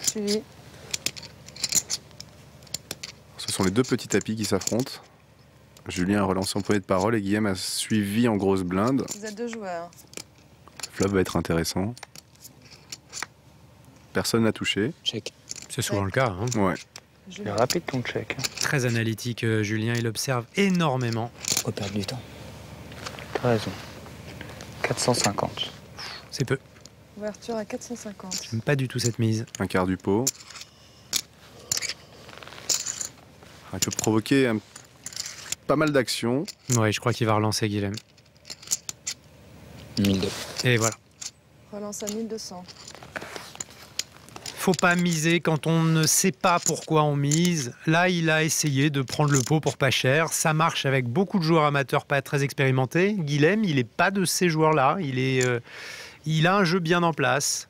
Suivi. Ce sont les deux petits tapis qui s'affrontent. Julien a relancé en point de parole et Guillaume a suivi en grosse blinde. Vous êtes 2 joueurs. Le flop va être intéressant. Personne n'a touché. Check. C'est souvent le cas. Ouais. Il est rapide ton check. Très analytique, Julien. Il observe énormément. Pourquoi perdre du temps? T'as raison. 450. C'est peu. Ouverture à 450. J'aime pas du tout cette mise. Un quart du pot. Il peut provoquer pas mal d'actions. Ouais, je crois qu'il va relancer Guilhem. 1002. Et voilà. Relance à 1200. Faut pas miser quand on ne sait pas pourquoi on mise. Là, il a essayé de prendre le pot pour pas cher. Ça marche avec beaucoup de joueurs amateurs pas très expérimentés. Guilhem, il est pas de ces joueurs-là. Il a un jeu bien en place.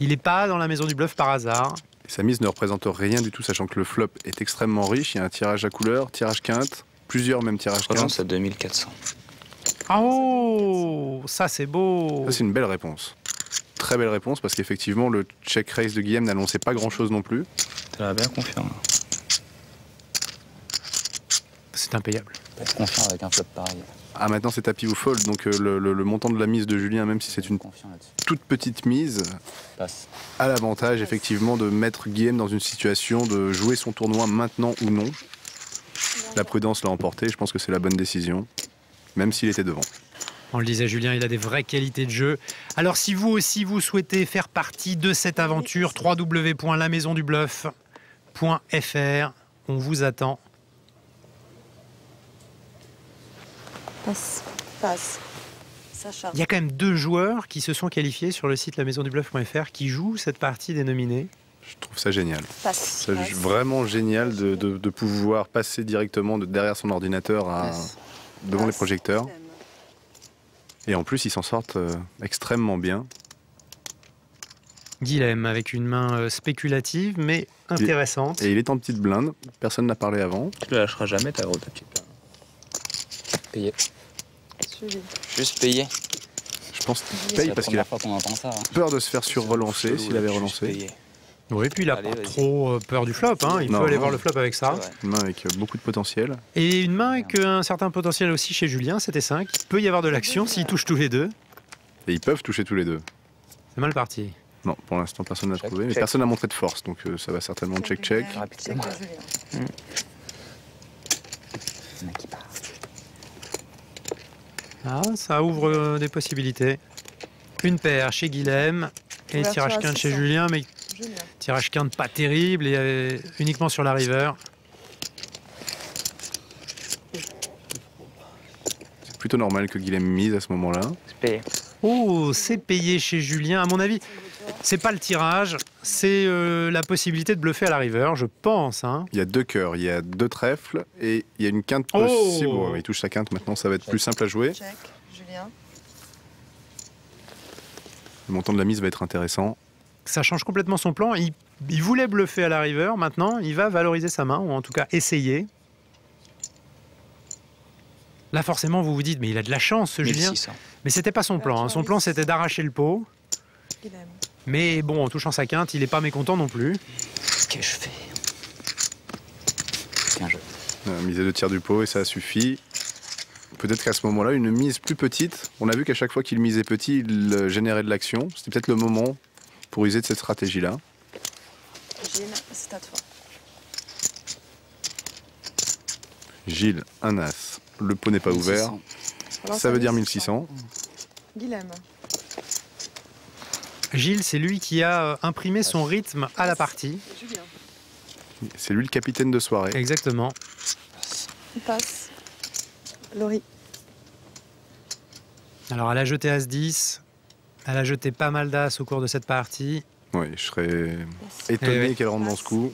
Il n'est pas dans la maison du bluff par hasard. Sa mise ne représente rien du tout, sachant que le flop est extrêmement riche. Il y a un tirage à couleur, tirage quinte, plusieurs même tirages quinte. Relance à 2400. Oh, ça c'est beau. Ça, c'est une belle réponse. Très belle réponse, parce qu'effectivement, le check raise de Guillaume n'annonçait pas grand-chose non plus. T'as l'air bien confiant. C'est impayable. Pas être confiant avec un flop pareil. Ah, maintenant c'est tapis ou fold, donc le montant de la mise de Julien, même si c'est une toute petite mise, Passe. a l'avantage effectivement de mettre Guillaume dans une situation de jouer son tournoi maintenant ou non. La prudence l'a emporté, je pense que c'est la bonne décision, même s'il était devant. On le disait, Julien, il a des vraies qualités de jeu. Alors si vous aussi vous souhaitez faire partie de cette aventure, www.lamaisondubluff.fr, on vous attend. Passe. Passe. Sacha. Il y a quand même 2 joueurs qui se sont qualifiés sur le site lamaisondubluff.fr qui jouent cette partie des nominés. Je trouve ça génial. Passe. C'est vraiment génial de pouvoir passer directement de derrière son ordinateur devant les projecteurs. Et en plus, ils s'en sortent extrêmement bien. Guilhem avec une main spéculative mais intéressante. Et il est en petite blinde, personne n'a parlé avant. Tu le lâcheras jamais ta grosse petite blinde. Payé. Suivi. Juste payé. Je pense qu'il C'est paye la parce qu'il a première fois qu'on entend ça. peur de se faire sur-relancer s'il avait relancé. Oui, puis il n'a Allez, pas vas-y. trop peur du flop. Il Non, faut aller non. voir le flop avec ça. Une main avec beaucoup de potentiel. Et une main avec un certain potentiel aussi chez Julien, c'était 5. Il peut y avoir de l'action s'ils touchent tous les deux. Et ils peuvent toucher tous les deux. C'est mal parti. Non, pour l'instant, personne n'a Check, trouvé. Mais check. personne n'a montré de force, donc ça va certainement check-check. Rapidement. Check de Julien. Le mec qui part. Ah, ça ouvre des possibilités. Une paire chez Guilhem et Ouverture tirage à quinte chez 600. Julien, mais Julien. tirage quinte pas terrible et uniquement sur la river. C'est plutôt normal que Guillaume mise à ce moment-là. C'est payé. Oh, c'est payé chez Julien. À mon avis, c'est pas le tirage, c'est la possibilité de bluffer à la river, je pense. Il y a 2 cœurs, il y a 2 trèfles et il y a une quinte Oh possible. Bon, il touche sa quinte, maintenant ça va être plus simple à jouer. Check. Julien. Le montant de la mise va être intéressant. Ça change complètement son plan. Il voulait bluffer à la river, maintenant il va valoriser sa main, ou en tout cas essayer. Là forcément vous vous dites, mais il a de la chance ce Julien. 1600. Mais c'était pas son plan. Son plan c'était d'arracher le pot. Guilhem. Mais bon, en touchant sa quinte, il n'est pas mécontent non plus. Qu'est-ce que je fais? Bien joué. Miser 2 tiers du pot et ça suffit. peut-être qu'à ce moment-là, une mise plus petite, on a vu qu'à chaque fois qu'il misait petit, il générait de l'action. C'était peut-être le moment pour user de cette stratégie-là. Gilles, c'est à toi. Gilles, un as. Le pot n'est pas ouvert. Ça veut dire 1600. Guilhem. Gilles, c'est lui qui a imprimé son rythme à la partie. Julien. C'est lui le capitaine de soirée. Exactement. Passe. Laurie. Alors, elle a jeté As-10. Elle a jeté pas mal d'As au cours de cette partie. Oui, je serais étonné qu'elle rentre dans ce coup.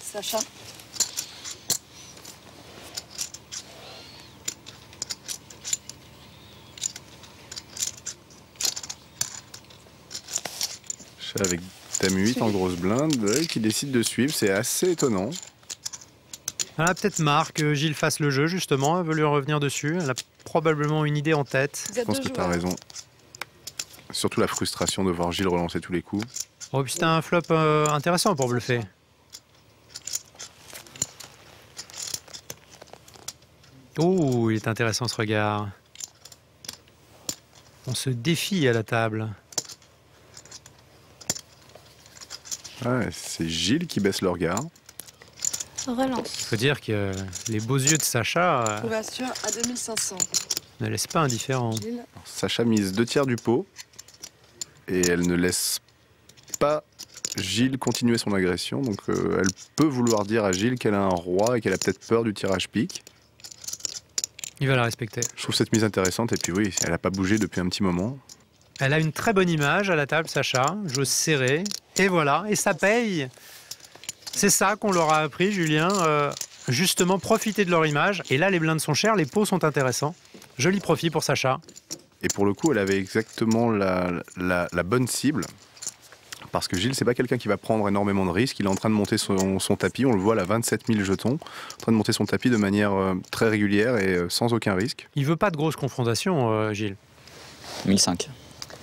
Sacha. Avec Dame 8 en grosse blinde, qui décide de suivre, c'est assez étonnant. Elle a peut-être marre que Gilles fasse le jeu, justement. Elle veut lui revenir dessus. Elle a probablement une idée en tête. Je pense que tu as raison. Surtout la frustration de voir Gilles relancer tous les coups. Oh, puis c'était un flop intéressant pour bluffer. Oh, il est intéressant ce regard. On se défie à la table. Ouais, c'est Gilles qui baisse le regard. Relance. Il faut dire que les beaux yeux de Sacha Ouverture à 2500. ne laissent pas indifférent. Gilles. Sacha mise 2/3 du pot. Et elle ne laisse pas Gilles continuer son agression. Donc elle peut vouloir dire à Gilles qu'elle a un roi et qu'elle a peut-être peur du tirage pique. Il va la respecter. Je trouve cette mise intéressante. Et puis oui, elle n'a pas bougé depuis un petit moment. Elle a une très bonne image à la table, Sacha. J'ose serrer. Et voilà, et ça paye. C'est ça qu'on leur a appris, Julien. Justement, profiter de leur image. Et là, les blindes sont chères, les pots sont intéressants. Joli profit pour Sacha. Et pour le coup, elle avait exactement la bonne cible. Parce que Gilles, c'est pas quelqu'un qui va prendre énormément de risques. Il est en train de monter son tapis. On le voit, là, 27 000 jetons. En train de monter son tapis de manière très régulière et sans aucun risque. Il veut pas de grosses confrontations, Gilles. 1005.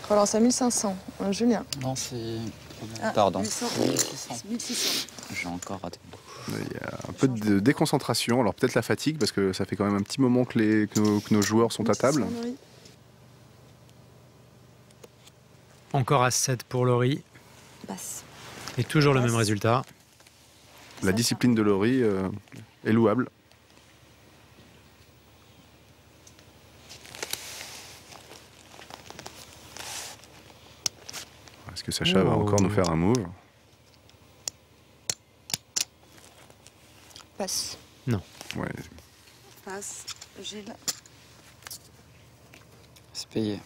Relance à 1500. Julien. Non, c'est... Ah, Pardon. 1600. J'ai encore raté. Il y a un peu de déconcentration. Alors peut-être la fatigue, parce que ça fait quand même un petit moment que nos joueurs sont à table. Encore As-7 pour Laurie. Passe. Et toujours le même résultat. La discipline de Laurie est louable. Est-ce que Sacha va encore nous faire un move? Passe. Non. Ouais. Passe. Gilles. C'est payé.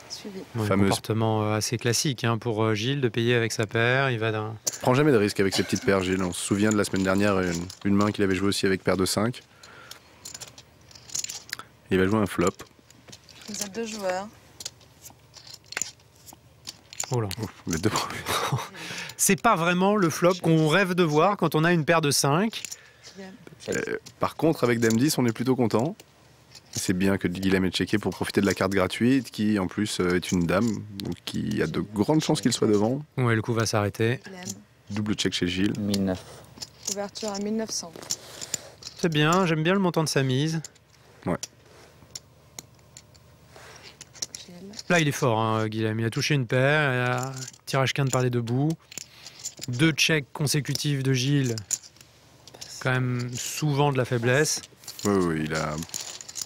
Suivi. Un comportement assez classique pour Gilles de payer avec sa paire. Il va d'un... Prends jamais de risque avec ses petites paires, Gilles. On se souvient de la semaine dernière, une main qu'il avait joué aussi avec paire de 5. Il va jouer un flop. Vous êtes 2 joueurs. Oh là. Les deux premiers. C'est pas vraiment le flop qu'on rêve de voir quand on a une paire de 5. Par contre, avec Dame 10, on est plutôt content. C'est bien que Guilhem ait checké pour profiter de la carte gratuite, qui en plus est une dame, donc qui a de grandes chances qu'il soit devant. Ouais, le coup va s'arrêter. Double check chez Gilles. 1009. Ouverture à 1900. C'est bien, j'aime bien le montant de sa mise. Ouais. Là, il est fort, Guilhem. Il a touché une paire, il a tirage quinte par les deux bouts. 2 checks consécutifs de Gilles. Quand même souvent de la faiblesse. Oui, il a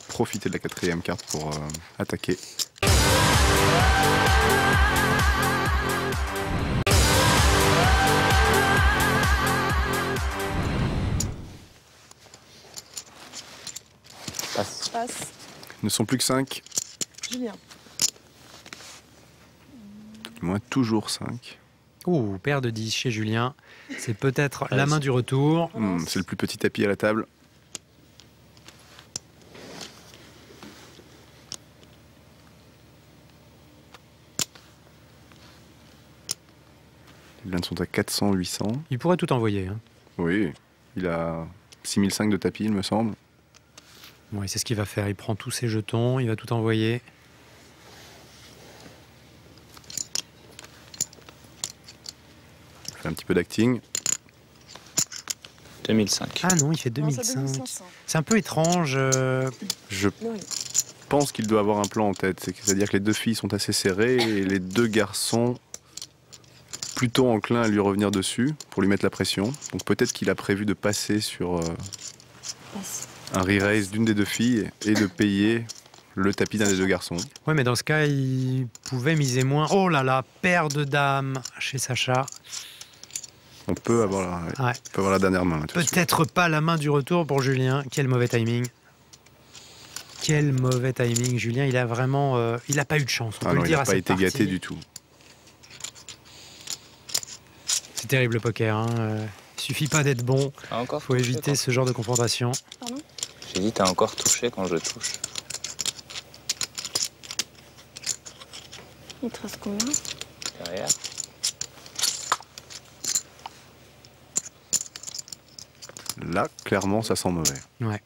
profité de la 4e carte pour attaquer. Passe. Passe. Ils ne sont plus que 5. Julien. Du moins toujours 5. Ouh, paire de 10 chez Julien. C'est peut-être la main du retour. C'est le plus petit tapis à la table. Les blindes sont à 400, 800. Il pourrait tout envoyer. Oui, il a 6005 de tapis, il me semble. Oui, c'est ce qu'il va faire. Il prend tous ses jetons, il va tout envoyer. Il fait un petit peu d'acting. 2005. Ah non, il fait 2005. C'est un peu étrange. Je pense qu'il doit avoir un plan en tête. C'est-à-dire que les deux filles sont assez serrées et les deux garçons plutôt enclins à lui revenir dessus pour lui mettre la pression. Donc peut-être qu'il a prévu de passer sur un re-raise d'une des deux filles et de payer le tapis d'un des deux garçons. Oui, mais dans ce cas, il pouvait miser moins. Oh là là, paire de dames chez Sacha. On peut avoir la dernière main. Peut-être pas la main du retour pour Julien. Quel mauvais timing. Quel mauvais timing. Julien, il a vraiment... il n'a pas eu de chance. On peut le dire à cette partie. Il n'a pas été gâté du tout. C'est terrible le poker. Hein. Il suffit pas d'être bon. Il faut éviter ce genre de confrontation. Pardon ? J'ai dit, t'as encore touché quand je touche. Il te reste combien ? Derrière. Là, clairement, ça sent mauvais. Ouais.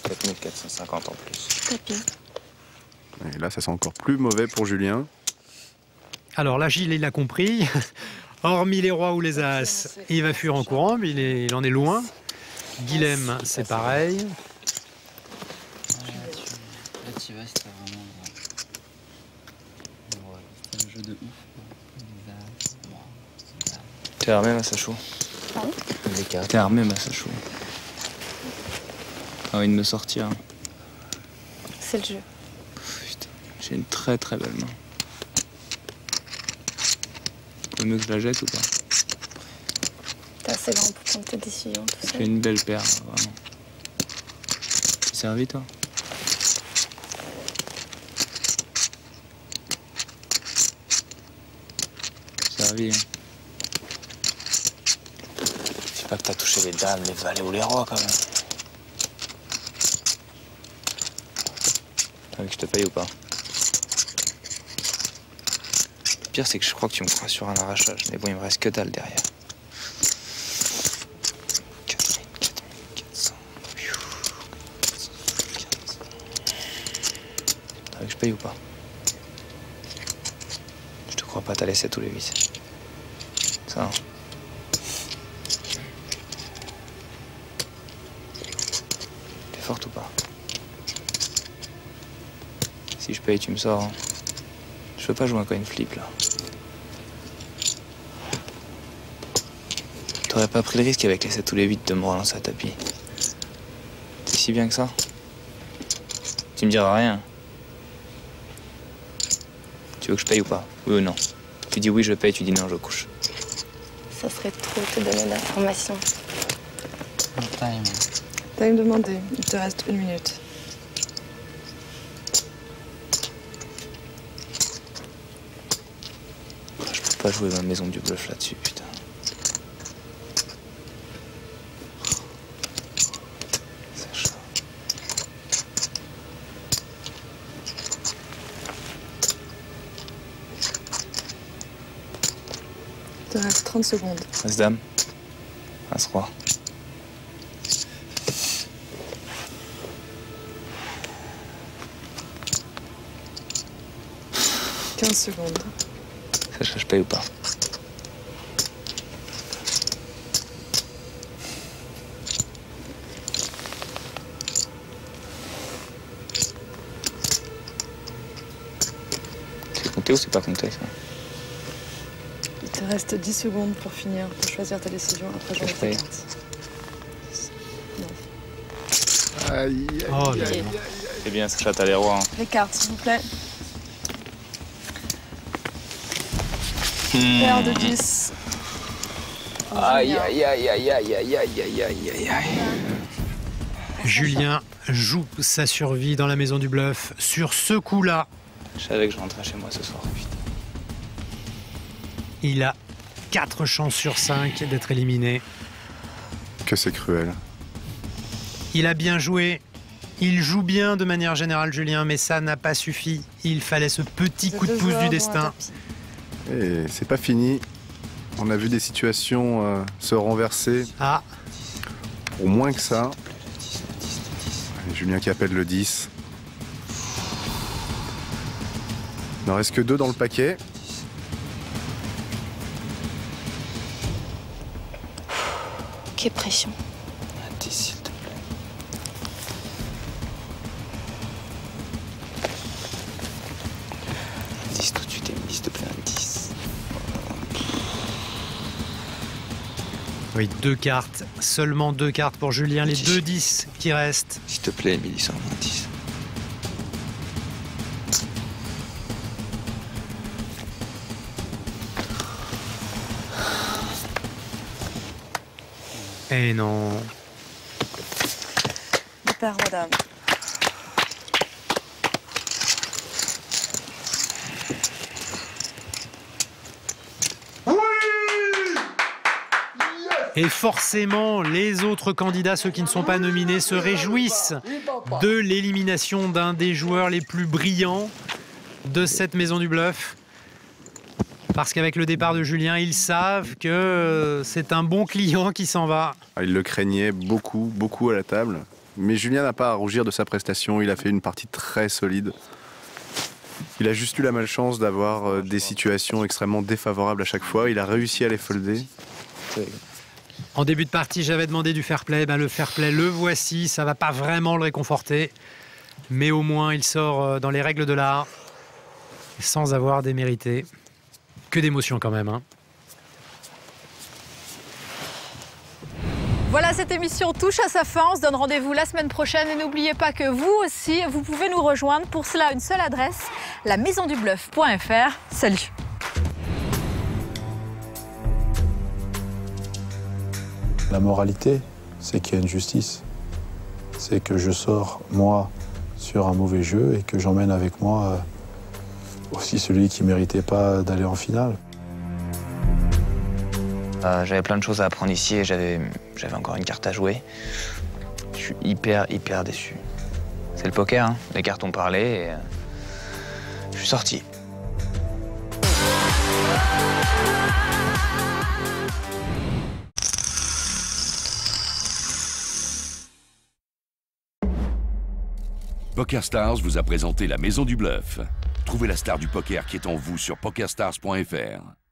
4450 en plus. Tapis. Et là, ça sent encore plus mauvais pour Julien. Alors là, Gilles, il a compris. Hormis les rois ou les as, il va fuir en courant, mais il en est loin. Guilhem, c'est pareil. Là, tu vas, c'était vraiment... Ouais, c'était un jeu de ouf. T'es armé, Massachou? Pardon? T'es armé, Massachou? T'as envie de me sortir, hein. C'est le jeu. Putain, j'ai une très très belle main. Vaut mieux que je la jette ou pas? T'es assez grand pour prendre tes décisions, tout ça. J'ai une belle paire, vraiment. T'es servi, toi? Servi, hein. Dis pas que t'as touché les dames, les valets ou les rois, quand même. T'as envie que je te paye ou pas? Le pire, c'est que je crois que tu me crois sur un arrachage. Mais bon, il me reste que dalle derrière. 4400. T'as envie que je paye ou pas? Je te crois pas, t'as laissé tous les 8. Ça, hein. T'es forte ou pas? Si je paye, tu me sors. Hein. Je veux pas jouer un coin flip, là. T'aurais pas pris le risque avec les 7 ou les 8 de me relancer à tapis. C'est si bien que ça? Tu me diras rien. Tu veux que je paye ou pas? Oui ou non? Tu dis oui, je paye, tu dis non, je couche. Ça serait trop te donner d'informations. Time. Time demandé. Il te reste 1 minute. Je peux pas jouer ma maison du bluff là-dessus, putain. C'est chaud. Il te reste 30 secondes. As-dame. As-roi. 15 secondes. Sacha, je paye ou pas? C'est compté ou c'est pas compté, ça? Il te reste 10 secondes pour finir, pour choisir ta décision. Après, j'en ai paye. 50. Aïe, Oh, aïe, là, aïe, non. C'est bien, Sacha, t'as les rois. Hein. Les cartes, s'il vous plaît. Paire de 10. Aïe, aïe, aïe, aïe, aïe, aïe, aïe, aïe, aïe, aïe, aïe. Julien joue sa survie dans la maison du bluff sur ce coup-là. Je savais que je rentrais chez moi ce soir, putain. Il a 4 chances sur 5 d'être éliminé. Que c'est cruel. Il a bien joué. Il joue bien de manière générale, Julien, mais ça n'a pas suffi. Il fallait ce petit coup de pouce du destin. Et c'est pas fini. On a vu des situations se renverser. Ah, Au moins que ça. Et Julien qui appelle le 10. Il n'en reste que 2 dans le paquet. Quelle pression. Un 10, s'il te plaît. Oui, 2 cartes, seulement 2 cartes pour Julien, les 2 10 qui restent. S'il te plaît, Émilie, sors un 10. Eh non. Hyper, madame. Et forcément, les autres candidats, ceux qui ne sont pas nominés, se réjouissent de l'élimination d'un des joueurs les plus brillants de cette Maison du Bluff. Parce qu'avec le départ de Julien, ils savent que c'est un bon client qui s'en va. Il le craignait beaucoup à la table. Mais Julien n'a pas à rougir de sa prestation. Il a fait une partie très solide. Il a juste eu la malchance d'avoir des situations extrêmement défavorables à chaque fois. Il a réussi à les folder. En début de partie, j'avais demandé du fair play. Le fair play, le voici. Ça ne va pas vraiment le réconforter. Mais au moins, il sort dans les règles de l'art sans avoir démérité. Que d'émotions quand même. Hein. Voilà, cette émission touche à sa fin. On se donne rendez-vous la semaine prochaine. Et n'oubliez pas que vous aussi, vous pouvez nous rejoindre. Pour cela, une seule adresse, lamaisondubluff.fr. Salut. La moralité, c'est qu'il y a une justice. C'est que je sors, moi, sur un mauvais jeu et que j'emmène avec moi aussi celui qui ne méritait pas d'aller en finale. J'avais plein de choses à apprendre ici et j'avais encore une carte à jouer. Je suis hyper déçu. C'est le poker, hein. Les cartes ont parlé et je suis sorti. PokerStars vous a présenté la Maison du Bluff. Trouvez la star du poker qui est en vous sur PokerStars.fr.